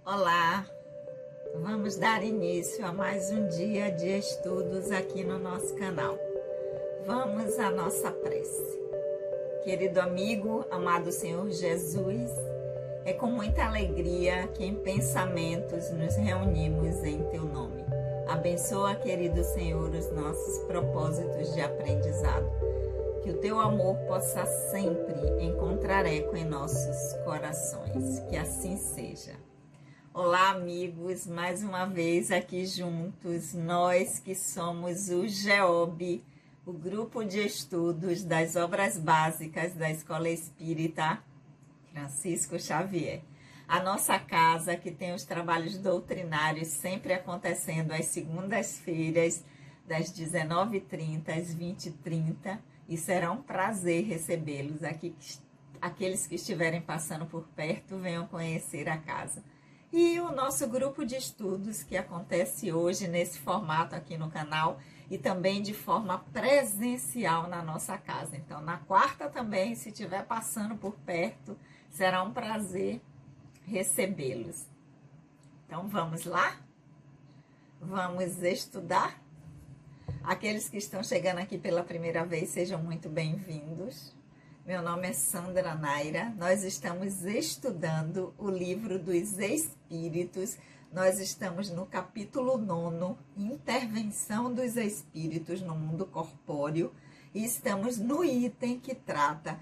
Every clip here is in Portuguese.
Olá, vamos dar início a mais um dia de estudos aqui no nosso canal. Vamos à nossa prece. Querido amigo, amado Senhor Jesus, é com muita alegria que em pensamentos nos reunimos em Teu nome. Abençoa, querido Senhor, os nossos propósitos de aprendizado. Que o Teu amor possa sempre encontrar eco em nossos corações. Que assim seja. Olá, amigos, mais uma vez aqui juntos, nós que somos o GEOB, o Grupo de Estudos das Obras Básicas da Escola Espírita Francisco Xavier. A nossa casa que tem os trabalhos doutrinários sempre acontecendo às segundas-feiras, das 19h30 às 20h30, e será um prazer recebê-los aqui. Aqueles que estiverem passando por perto, venham conhecer a casa. E o nosso grupo de estudos, que acontece hoje nesse formato aqui no canal e também de forma presencial na nossa casa. Então, na quarta também, se estiver passando por perto, será um prazer recebê-los. Então, vamos lá? Vamos estudar? Aqueles que estão chegando aqui pela primeira vez, sejam muito bem-vindos. Meu nome é Sandra Naira, nós estamos estudando o livro dos Espíritos, nós estamos no capítulo 9, Intervenção dos Espíritos no Mundo Corpóreo, e estamos no item que trata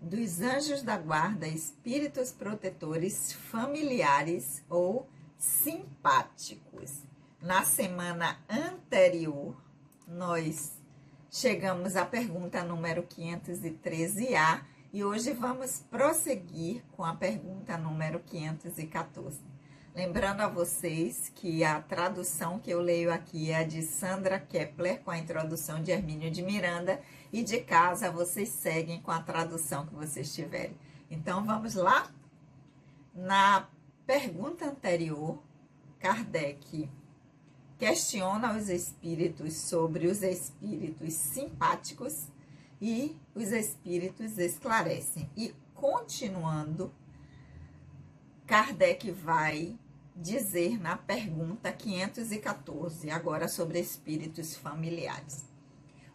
dos anjos da guarda, espíritos protetores familiares ou simpáticos. Na semana anterior, nós chegamos à pergunta número 513A e hoje vamos prosseguir com a pergunta número 514. Lembrando a vocês que a tradução que eu leio aqui é a de Sandra Kepler, com a introdução de Hermínio de Miranda, e de casa vocês seguem com a tradução que vocês tiverem. Então vamos lá? Na pergunta anterior, Kardec questiona os espíritos sobre os espíritos simpáticos e os espíritos esclarecem. E, continuando, Kardec vai dizer na pergunta 514, agora sobre espíritos familiares.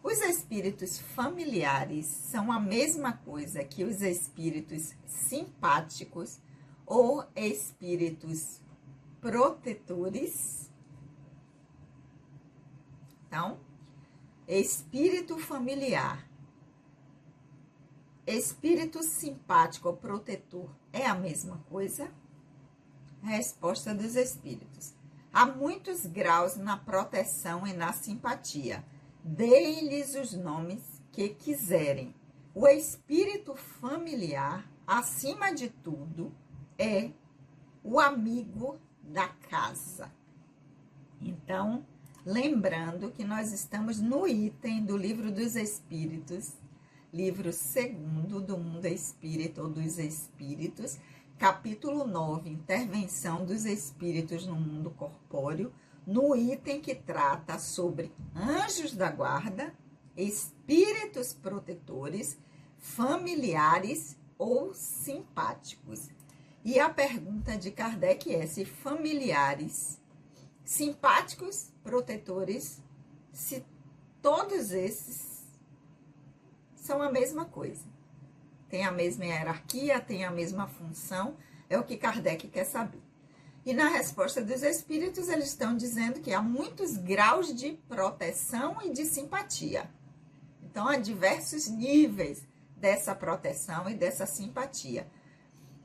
Os espíritos familiares são a mesma coisa que os espíritos simpáticos ou espíritos protetores? Então, espírito familiar, espírito simpático ou protetor é a mesma coisa? Resposta dos espíritos. Há muitos graus na proteção e na simpatia. Deem-lhes os nomes que quiserem. O espírito familiar, acima de tudo, é o amigo da casa. Então, lembrando que nós estamos no item do Livro dos Espíritos, livro 2º do Mundo Espírita ou dos Espíritos, capítulo 9, Intervenção dos Espíritos no Mundo Corpóreo, no item que trata sobre anjos da guarda, espíritos protetores, familiares ou simpáticos. E a pergunta de Kardec é se familiares, simpáticos, protetores, se todos esses são a mesma coisa. Tem a mesma hierarquia, tem a mesma função, é o que Kardec quer saber. E na resposta dos espíritos, eles estão dizendo que há muitos graus de proteção e de simpatia. Então, há diversos níveis dessa proteção e dessa simpatia.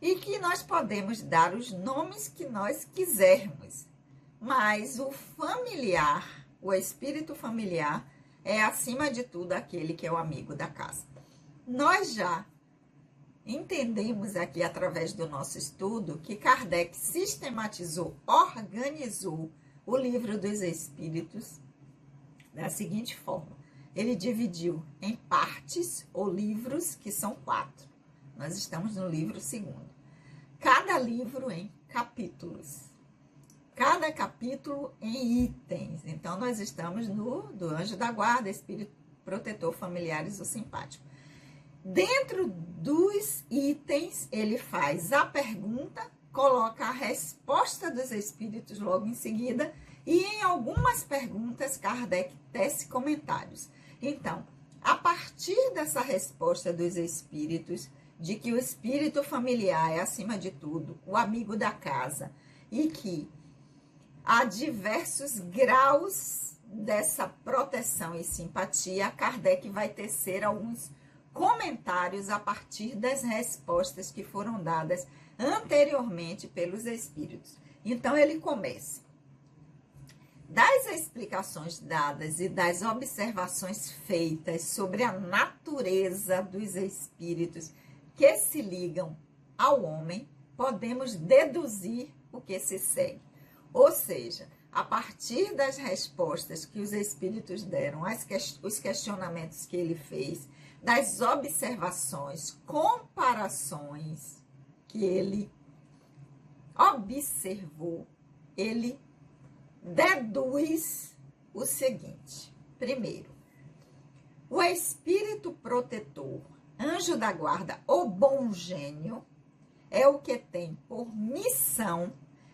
E que nós podemos dar os nomes que nós quisermos. Mas o familiar, o espírito familiar, é acima de tudo aquele que é o amigo da casa. Nós já entendemos aqui, através do nosso estudo, que Kardec sistematizou, organizou o Livro dos Espíritos da seguinte forma. Ele dividiu em partes ou livros, que são 4. Nós estamos no livro 2º. Cada livro em capítulos. Cada capítulo em itens. Então, nós estamos no do anjo da guarda, espírito protetor, familiares ou simpático. Dentro dos itens, ele faz a pergunta coloca a resposta dos espíritos logo em seguida e em algumas perguntas Kardec tece comentários. Então, a partir dessa resposta dos espíritos, de que o espírito familiar é, acima de tudo, o amigo da casa, e que há diversos graus dessa proteção e simpatia, Kardec vai tecer alguns comentários a partir das respostas que foram dadas anteriormente pelos espíritos. Então, ele começa. Das explicações dadas e das observações feitas sobre a natureza dos espíritos que se ligam ao homem, podemos deduzir o que se segue. Ou seja, a partir das respostas que os espíritos deram, os questionamentos que ele fez, das observações, comparações que ele observou, ele deduz o seguinte. Primeiro, o espírito protetor, anjo da guarda ou bom gênio, é o que tem por missão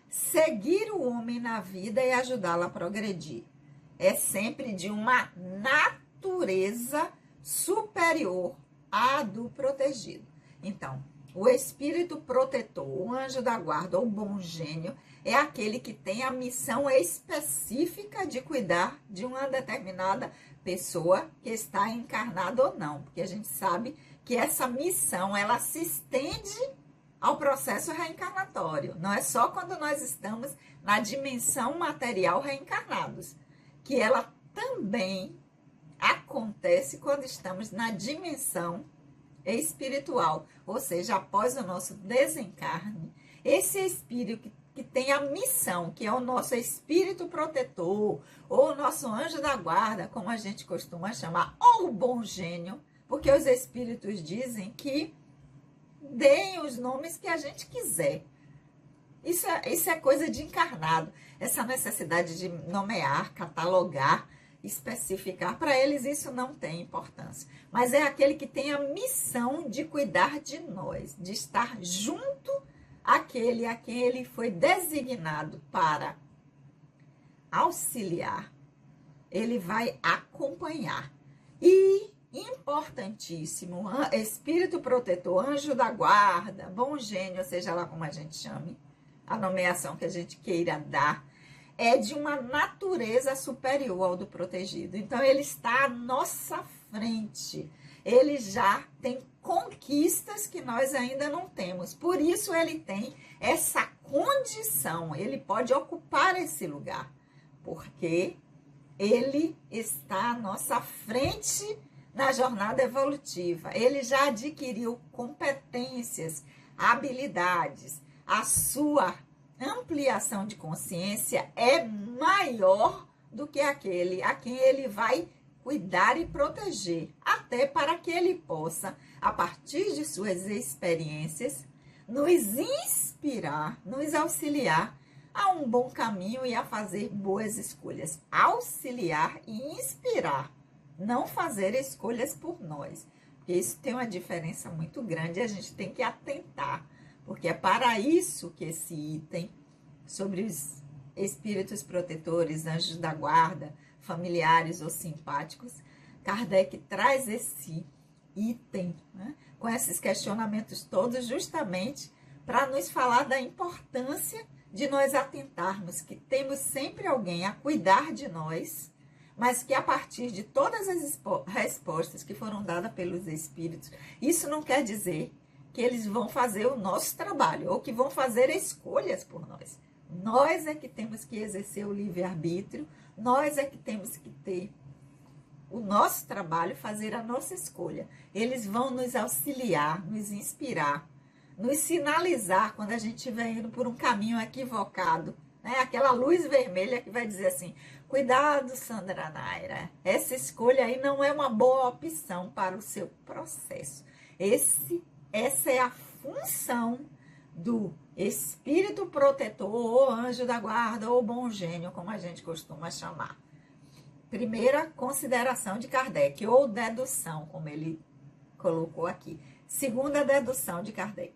seguir o homem na vida e ajudá-lo a progredir. É sempre de uma natureza superior à do protegido. Então, o espírito protetor, o anjo da guarda ou bom gênio, é aquele que tem a missão específica de cuidar de uma determinada pessoa que está encarnada ou não, porque a gente sabe que essa missão, ela se estende ao processo reencarnatório. Não é só quando nós estamos na dimensão material reencarnados, que ela também acontece quando estamos na dimensão espiritual, ou seja, após o nosso desencarne, esse espírito que tem a missão, que é o nosso espírito protetor, ou o nosso anjo da guarda, como a gente costuma chamar, ou o bom gênio, porque os espíritos dizem que deem os nomes que a gente quiser. Isso é coisa de encarnado, essa necessidade de nomear, catalogar, especificar, para eles isso não tem importância. Mas é aquele que tem a missão de cuidar de nós, de estar junto àquele a quem ele foi designado para auxiliar. Ele vai acompanhar. E, importantíssimo, espírito protetor, anjo da guarda, bom gênio, seja lá como a gente chame, a nomeação que a gente queira dar, é de uma natureza superior ao do protegido. Então, ele está à nossa frente. Ele já tem conquistas que nós ainda não temos. Por isso, ele tem essa condição. Ele pode ocupar esse lugar. Porque ele está à nossa frente na jornada evolutiva. Ele já adquiriu competências, habilidades. A sua ampliação de consciência é maior do que aquele a quem ele vai cuidar e proteger, até para que ele possa, a partir de suas experiências, nos inspirar, nos auxiliar a um bom caminho e a fazer boas escolhas. Auxiliar e inspirar, não fazer escolhas por nós, porque isso tem uma diferença muito grande e a gente tem que atentar. Porque é para isso que esse item sobre os espíritos protetores, anjos da guarda, familiares ou simpáticos, Kardec traz esse item, né, com esses questionamentos todos, justamente para nos falar da importância de nós atentarmos que temos sempre alguém a cuidar de nós, mas que a partir de todas as respostas que foram dadas pelos espíritos, isso não quer dizer que eles vão fazer o nosso trabalho, ou que vão fazer escolhas por nós. Nós é que temos que exercer o livre-arbítrio, nós é que temos que ter o nosso trabalho, fazer a nossa escolha. Eles vão nos auxiliar, nos inspirar, nos sinalizar quando a gente estiver indo por um caminho equivocado, né? Aquela luz vermelha que vai dizer assim, cuidado, Sandra Naira, essa escolha aí não é uma boa opção para o seu processo. Essa é a função do espírito protetor, ou anjo da guarda, ou bom gênio, como a gente costuma chamar. Primeira consideração de Kardec, ou dedução, como ele colocou aqui. Segunda dedução de Kardec.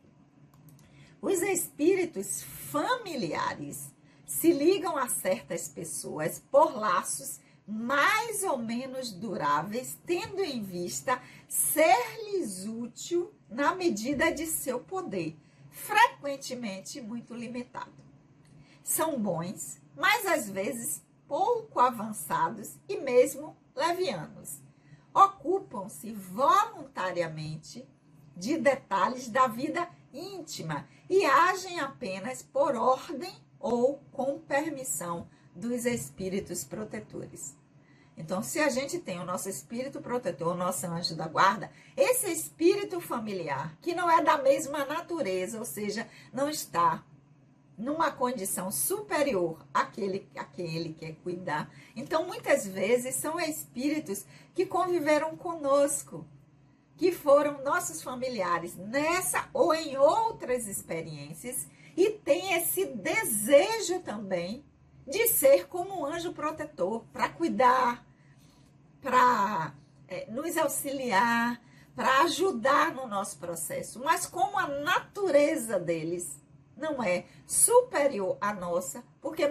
Os espíritos familiares se ligam a certas pessoas por laços mais ou menos duráveis, tendo em vista ser-lhes útil na medida de seu poder, frequentemente muito limitado. São bons, mas às vezes pouco avançados e mesmo levianos. Ocupam-se voluntariamente de detalhes da vida íntima e agem apenas por ordem ou com permissão dos espíritos protetores. Então, se a gente tem o nosso espírito protetor, o nosso anjo da guarda, esse espírito familiar, que não é da mesma natureza, ou seja, não está numa condição superior àquele a quem ele quer cuidar. Então, muitas vezes, são espíritos que conviveram conosco, que foram nossos familiares nessa ou em outras experiências, e tem esse desejo também de ser como um anjo protetor, para cuidar, para nos auxiliar, para ajudar no nosso processo. Mas como a natureza deles não é superior à nossa, porque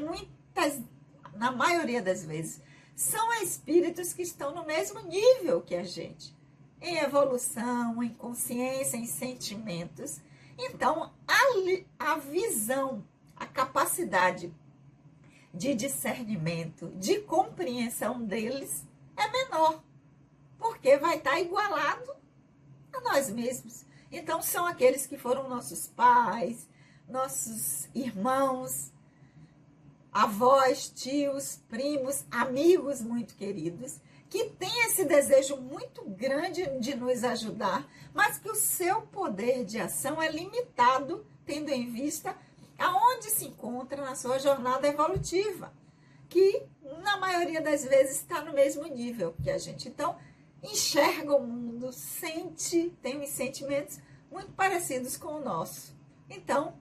na maioria das vezes, são espíritos que estão no mesmo nível que a gente, em evolução, em consciência, em sentimentos. Então, a visão, a capacidade de discernimento, de compreensão deles é menor, porque vai estar igualado a nós mesmos. Então, são aqueles que foram nossos pais, nossos irmãos, avós, tios, primos, amigos muito queridos, que têm esse desejo muito grande de nos ajudar, mas que o seu poder de ação é limitado, tendo em vista aonde se encontra na sua jornada evolutiva, que na maioria das vezes está no mesmo nível que a gente. Então, enxerga o mundo, tem os sentimentos muito parecidos com o nosso. Então,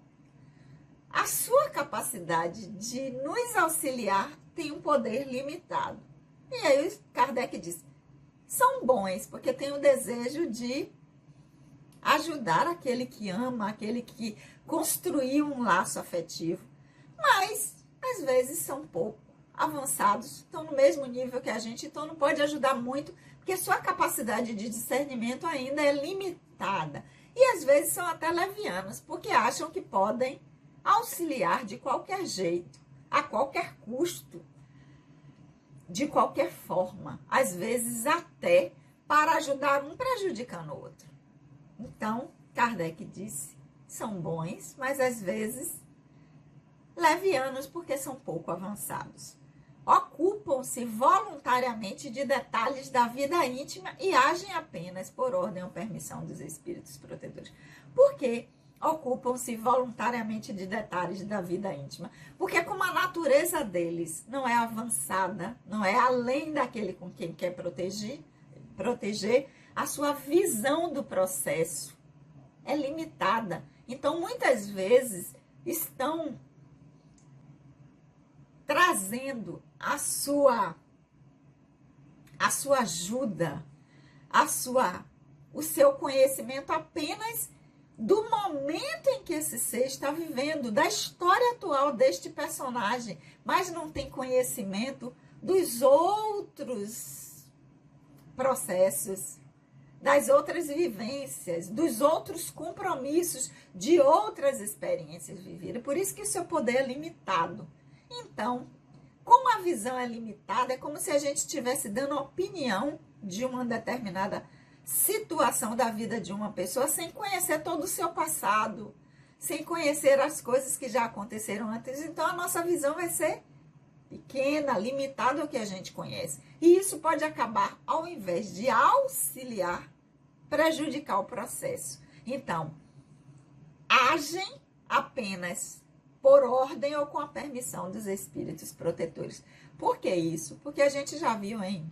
a sua capacidade de nos auxiliar tem um poder limitado. E aí Kardec diz, são bons, porque tem o desejo de ajudar aquele que ama, aquele que construiu um laço afetivo. Mas, às vezes, são pouco avançados, estão no mesmo nível que a gente, então não pode ajudar muito, porque sua capacidade de discernimento ainda é limitada. E, às vezes, são até levianos, porque acham que podem auxiliar de qualquer jeito, a qualquer custo, de qualquer forma, às vezes até para ajudar um prejudicando o outro. Então, Kardec disse, são bons, mas às vezes levianos porque são pouco avançados. Ocupam-se voluntariamente de detalhes da vida íntima e agem apenas por ordem ou permissão dos espíritos protetores. Por quê? Ocupam-se voluntariamente de detalhes da vida íntima. Porque como a natureza deles não é avançada, não é além daquele com quem quer proteger, a sua visão do processo é limitada. Então, muitas vezes, estão trazendo a sua ajuda, o seu conhecimento apenas do momento em que esse ser está vivendo, da história atual deste personagem, mas não tem conhecimento dos outros processos, das outras vivências, dos outros compromissos, de outras experiências vividas. Por isso que o seu poder é limitado. Então, como a visão é limitada, é como se a gente estivesse dando opinião de uma determinada situação da vida de uma pessoa sem conhecer todo o seu passado, sem conhecer as coisas que já aconteceram antes. Então, a nossa visão vai ser pequena, limitada ao que a gente conhece. E isso pode acabar, ao invés de auxiliar, prejudicar o processo. Então, agem apenas por ordem ou com a permissão dos espíritos protetores. Por que isso? Porque a gente já viu em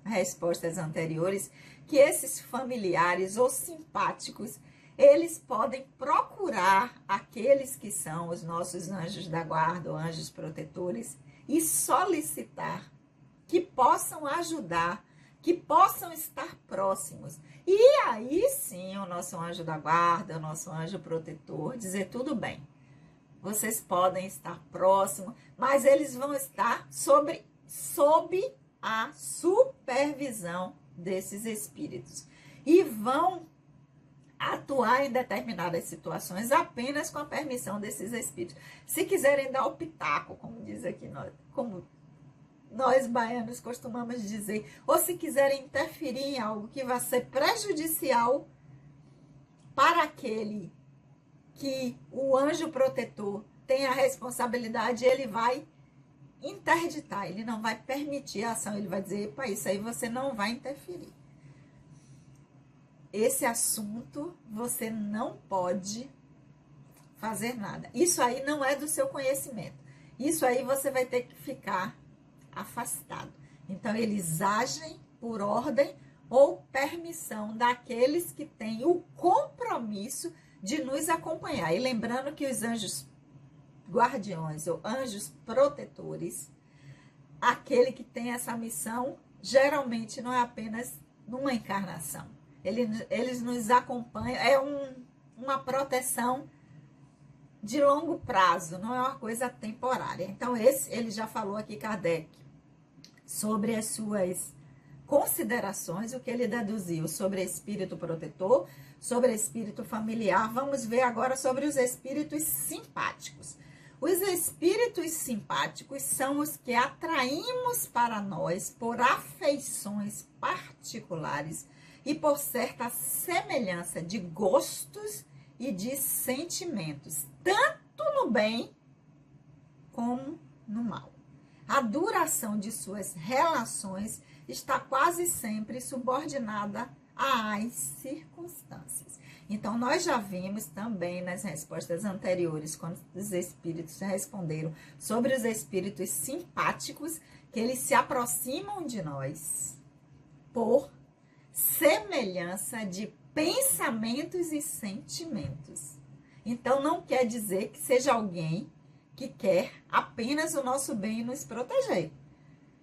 respostas anteriores que esses familiares ou simpáticos, eles podem procurar aqueles que são os nossos anjos da guarda ou anjos protetores e solicitar que possam ajudar, que possam estar próximos. E aí sim, o nosso anjo da guarda, o nosso anjo protetor, dizer tudo bem. Vocês podem estar próximos, mas eles vão estar sob a supervisão desses espíritos. E vão atuar em determinadas situações apenas com a permissão desses espíritos. Se quiserem dar o pitaco, como diz aqui, como nós baianos costumamos dizer, ou se quiserem interferir em algo que vai ser prejudicial para aquele que o anjo protetor tem a responsabilidade, ele vai interditar, ele não vai permitir a ação, ele vai dizer, epa, isso aí você não vai interferir. Esse assunto você não pode fazer nada. Isso aí não é do seu conhecimento. Isso aí você vai ter que ficar afastado. Então, eles agem por ordem ou permissão daqueles que têm o compromisso de nos acompanhar. E lembrando que os anjos guardiões ou anjos protetores, aquele que tem essa missão, geralmente não é apenas numa encarnação. Eles nos acompanham, é uma proteção de longo prazo, não é uma coisa temporária. Então, ele já falou aqui, Kardec, sobre as suas considerações, o que ele deduziu sobre espírito protetor, sobre espírito familiar. Vamos ver agora sobre os espíritos simpáticos. Os espíritos simpáticos são os que atraímos para nós por afeições particulares e por certa semelhança de gostos e de sentimentos, tanto no bem como no mal. A duração de suas relações está quase sempre subordinada às circunstâncias. Então, nós já vimos também nas respostas anteriores, quando os espíritos responderam sobre os espíritos simpáticos, que eles se aproximam de nós por semelhança de pensamentos e sentimentos. Então, não quer dizer que seja alguém que quer apenas o nosso bem e nos proteger.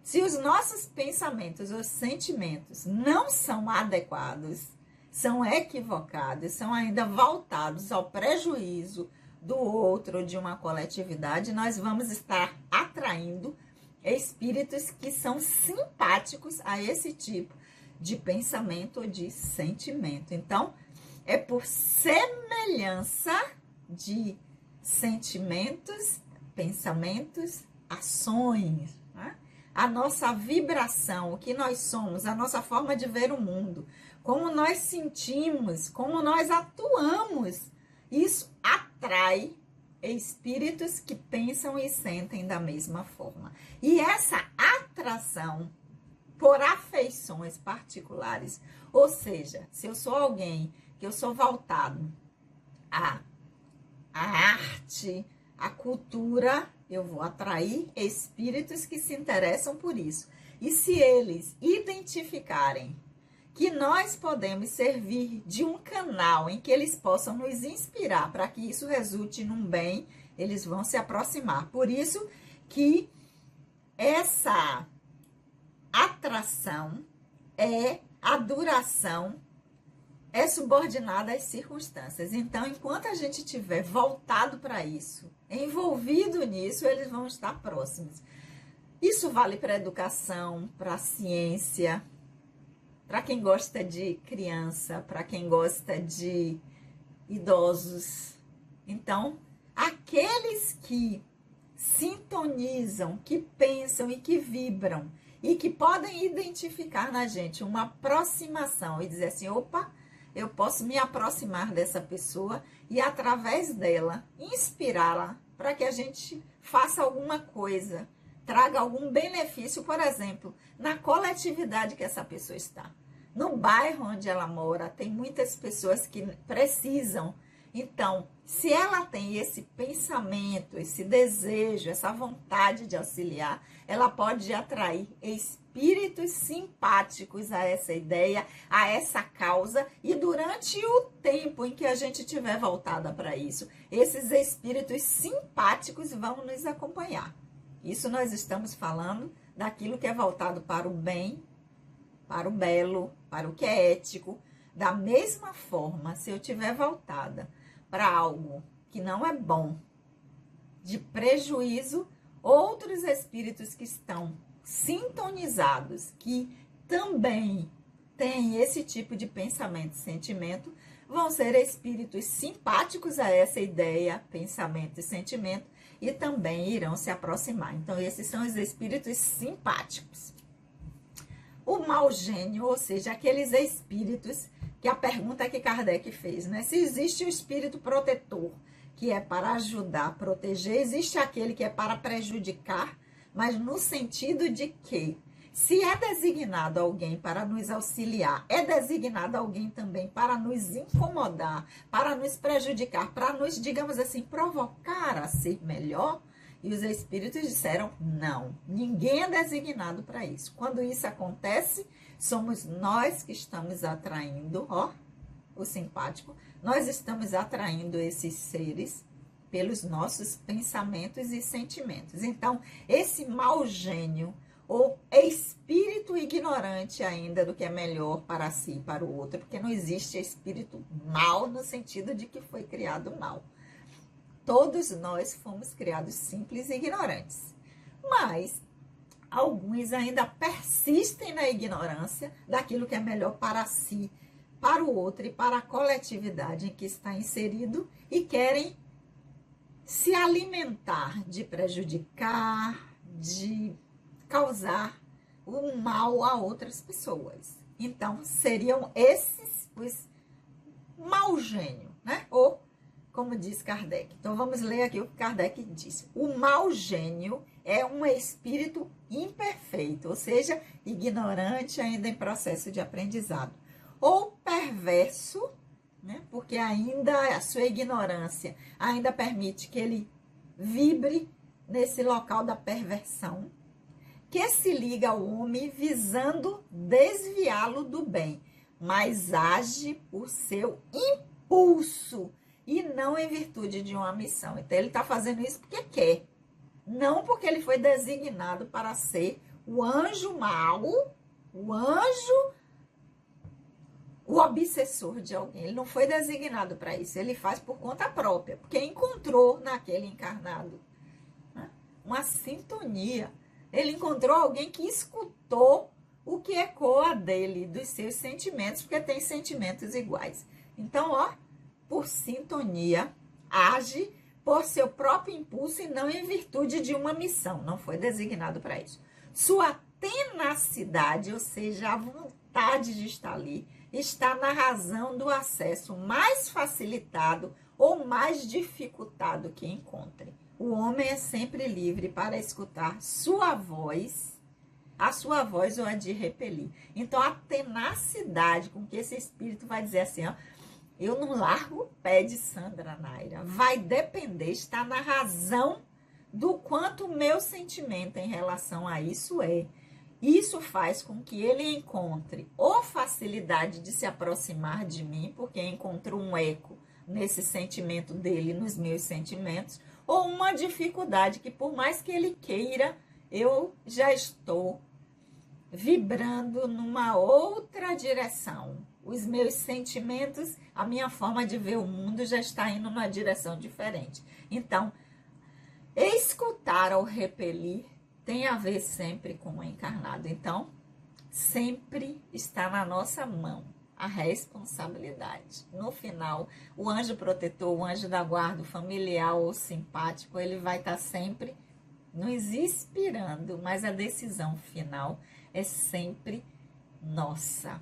Se os nossos pensamentos ou sentimentos não são adequados, são equivocados, são ainda voltados ao prejuízo do outro, de uma coletividade, nós vamos estar atraindo espíritos que são simpáticos a esse tipo de pensamento ou de sentimento. Então, é por semelhança de sentimentos, pensamentos, ações, né? A nossa vibração, o que nós somos, a nossa forma de ver o mundo, como nós sentimos, como nós atuamos, isso atrai espíritos que pensam e sentem da mesma forma. E essa atração por afeições particulares, ou seja, se eu sou alguém que eu sou voltado à arte, à cultura, eu vou atrair espíritos que se interessam por isso. E se eles identificarem que nós podemos servir de um canal em que eles possam nos inspirar para que isso resulte num bem, eles vão se aproximar. Por isso que essa atração a duração é subordinada às circunstâncias. Então, enquanto a gente estiver voltado para isso, envolvido nisso, eles vão estar próximos. Isso vale para a educação, para a ciência, para quem gosta de criança, para quem gosta de idosos. Então, aqueles que sintonizam, que pensam e que vibram e que podem identificar na gente uma aproximação e dizer assim, opa, eu posso me aproximar dessa pessoa e através dela inspirá-la para que a gente faça alguma coisa, traga algum benefício, por exemplo, na coletividade que essa pessoa está. No bairro onde ela mora, tem muitas pessoas que precisam. Então, se ela tem esse pensamento, esse desejo, essa vontade de auxiliar, ela pode atrair espíritos simpáticos a essa ideia, a essa causa, e durante o tempo em que a gente estiver voltada para isso, esses espíritos simpáticos vão nos acompanhar. Isso nós estamos falando daquilo que é voltado para o bem, para o belo, para o que é ético. Da mesma forma, se eu estiver voltada para algo que não é bom, de prejuízo, outros espíritos que estão sintonizados, que também têm esse tipo de pensamento e sentimento, vão ser espíritos simpáticos a essa ideia, pensamento e sentimento, e também irão se aproximar. Então, esses são os espíritos simpáticos. O mau gênio, ou seja, aqueles espíritos, que a pergunta que Kardec fez, né? Se existe o espírito protetor, que é para ajudar, proteger, existe aquele que é para prejudicar, mas no sentido de que, se é designado alguém para nos auxiliar, é designado alguém também para nos incomodar, para nos prejudicar, para nos, digamos assim, provocar a ser melhor. E os espíritos disseram, não, ninguém é designado para isso. Quando isso acontece, somos nós que estamos atraindo, o simpático, nós estamos atraindo esses seres pelos nossos pensamentos e sentimentos. Então, esse mau gênio, ou espírito ignorante ainda do que é melhor para si e para o outro, porque não existe espírito mal no sentido de que foi criado mal. Todos nós fomos criados simples e ignorantes. Mas alguns ainda persistem na ignorância daquilo que é melhor para si, para o outro e para a coletividade em que está inserido e querem se alimentar de prejudicar, de causar o mal a outras pessoas. Então, seriam esses os mau gênio, né? Ou, como diz Kardec. Então, vamos ler aqui o que Kardec disse. O mau gênio é um espírito imperfeito, ou seja, ignorante ainda em processo de aprendizado. Ou perverso, né? Porque ainda a sua ignorância ainda permite que ele vibre nesse local da perversão, que se liga ao homem visando desviá-lo do bem, mas age por seu impulso e não em virtude de uma missão. Então, ele está fazendo isso porque quer, não porque ele foi designado para ser o anjo mau, o obsessor de alguém. Ele não foi designado para isso, ele faz por conta própria, porque encontrou naquele encarnado, né, uma sintonia. Ele encontrou alguém que escutou o que ecoa dele, dos seus sentimentos, porque tem sentimentos iguais. Então, por sintonia, age por seu próprio impulso e não em virtude de uma missão. Não foi designado para isso. Sua tenacidade, ou seja, a vontade de estar ali, está na razão do acesso mais facilitado ou mais dificultado que encontre. O homem é sempre livre para escutar sua voz, a sua voz ou a de repelir. Então, a tenacidade com que esse espírito vai dizer assim, eu não largo o pé de Sandra Naira, vai depender, está na razão do quanto o meu sentimento em relação a isso é. Isso faz com que ele encontre ou facilidade de se aproximar de mim, porque encontrou um eco nesse sentimento dele, nos meus sentimentos, ou uma dificuldade que, por mais que ele queira, eu já estou vibrando numa outra direção. Os meus sentimentos, a minha forma de ver o mundo já está indo numa direção diferente. Então, escutar ou repelir tem a ver sempre com o encarnado. Então, sempre está na nossa mão a responsabilidade. No final, o anjo protetor, o anjo da guarda, o familiar ou simpático, ele vai estar sempre nos inspirando, mas a decisão final é sempre nossa.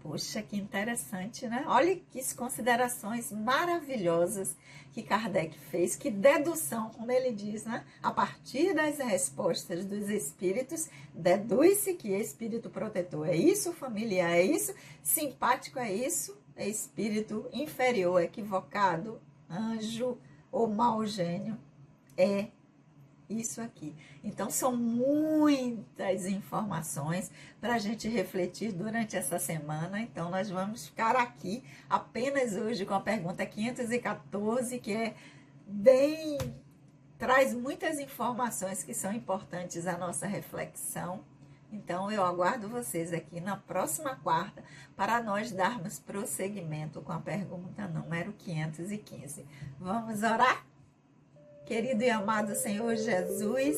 Poxa, que interessante, né? Olha que considerações maravilhosas que Kardec fez, que dedução, como ele diz, né? A partir das respostas dos espíritos, deduz-se que espírito protetor é isso, familiar é isso, simpático é isso, é espírito inferior, equivocado, anjo ou mau gênio é isso aqui. Então, são muitas informações para a gente refletir durante essa semana. Então, nós vamos ficar aqui apenas hoje com a pergunta 514, que é traz muitas informações que são importantes à nossa reflexão. Então, eu aguardo vocês aqui na próxima quarta para nós darmos prosseguimento com a pergunta número 515. Vamos orar? Querido e amado Senhor Jesus,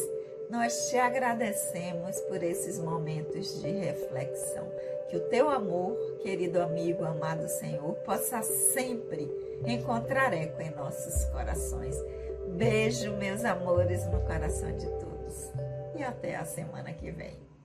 nós te agradecemos por esses momentos de reflexão. Que o teu amor, querido amigo, amado Senhor, possa sempre encontrar eco em nossos corações. Beijo, meus amores, no coração de todos. E até a semana que vem.